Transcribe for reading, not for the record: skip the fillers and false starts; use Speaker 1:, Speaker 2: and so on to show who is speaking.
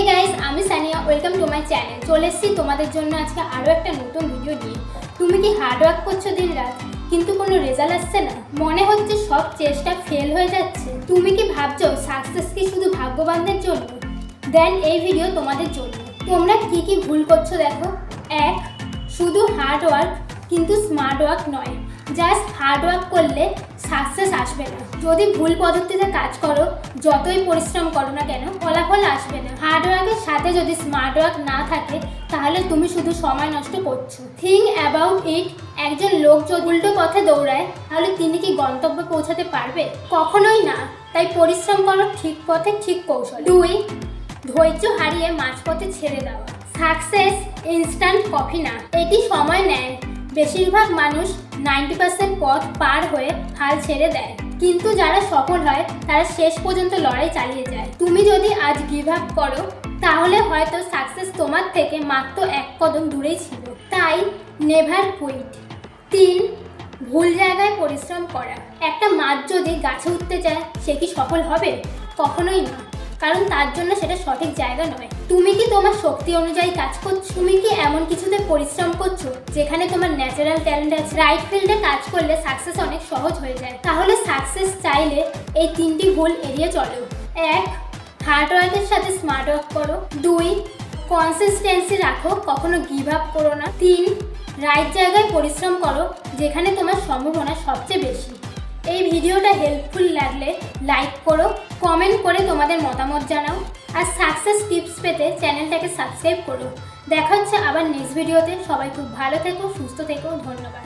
Speaker 1: Hey guys আমি Sania welcome to my channel. চলে এসেছি তোমাদের জন্য আজকে আরো একটা নতুন ভিডিও নিয়ে। তুমি কি হার্ড ওয়ার্ক করছো দিনরাত কিন্তু কোনো রেজাল্ট আসছে না? মনে হচ্ছে সব চেষ্টা ফেল হয়ে যাচ্ছে। তুমি কি ভাবছো সাকসেস কি শুধু ভাগ্যবানদের জন্য? দেন এই ভিডিও তোমাদের জন্য। তোমরা কি কি ভুল করছো দেখো। 1. শুধু হার্ড ওয়ার্ক কিন্তু স্মার্ট ওয়ার্ক নয়। জাস্ট হার্ড ওয়ার্ক করলে সাকসেস আসবে না। যদি ভুল পদ্ধতিতে কাজ করো, যতই পরিশ্রম করো না কেন, ফলাফল আসবে না। হার্ড ওয়ার্কের সাথে যদি স্মার্ট ওয়ার্ক না থাকে তাহলে তুমি শুধু সময় নষ্ট করছো। Think about it. একজন লোক যদি উল্টো পথে দৌড়ায় তাহলে তিনি কি গন্তব্যে পৌঁছাতে পারবে? কখনোই না। তাই পরিশ্রম করো ঠিক পথে ঠিক কৌশল। 2. ধৈর্য হারিয়ে মাঝপথে ছেড়ে দেওয়া। সাকসেস ইনস্ট্যান্ট কফি না, এটি সময় নেয়। বেশিরভাগ মানুষ 90% পথ পার হয়ে হাল ছেড়ে দেয়, কিন্তু যারা সফল হয় তারা শেষ পর্যন্ত লড়াই চালিয়ে যায়। তুমি যদি আজ গিভ আপ করো তাহলে হয়তো সাকসেস তোমার থেকে মাত্র এক কদম দূরেই ছিল। তাই নেভার কুইট। 3. ভুল জায়গায় পরিশ্রম করা। একটা মাছ যদি গাছে উঠতে চায় সে কি সফল হবে? কখনোই না, কারণ তার জন্য সেটা সঠিক জায়গা নয়। তুমি কি তোমার শক্তি অনুযায়ী কাজ করছো? তুমি কি এমন কিছুতে পরিশ্রম করছো যেখানে তোমার ন্যাচারাল ট্যালেন্ট আছে? রাইট ফিল্ডে কাজ করলে সাকসেস অনেক সহজ হয়ে যায়। তাহলে সাকসেস চাইলে এই 3টি ভুল এড়িয়ে চলো। 1. হার্ড ওয়ার্কের সাথে স্মার্ট ওয়ার্ক করো। 2. কনসিস্টেন্সি রাখো, কখনো গিভ আপ করো না। 3. রাইট জায়গায় পরিশ্রম করো যেখানে তোমার সম্ভাবনা সবচেয়ে বেশি। এই ভিডিওটা হেল্পফুল লাগলে লাইক করো, কমেন্ট করে তোমাদের মতামত জানাও, আর সাকসেস টিপস পেতে চ্যানেলটাকে সাবস্ক্রাইব করো। দেখা হচ্ছে আবার নেক্সট ভিডিওতে। সবাই খুব ভালো থেকো, সুস্থ থেকো। ধন্যবাদ।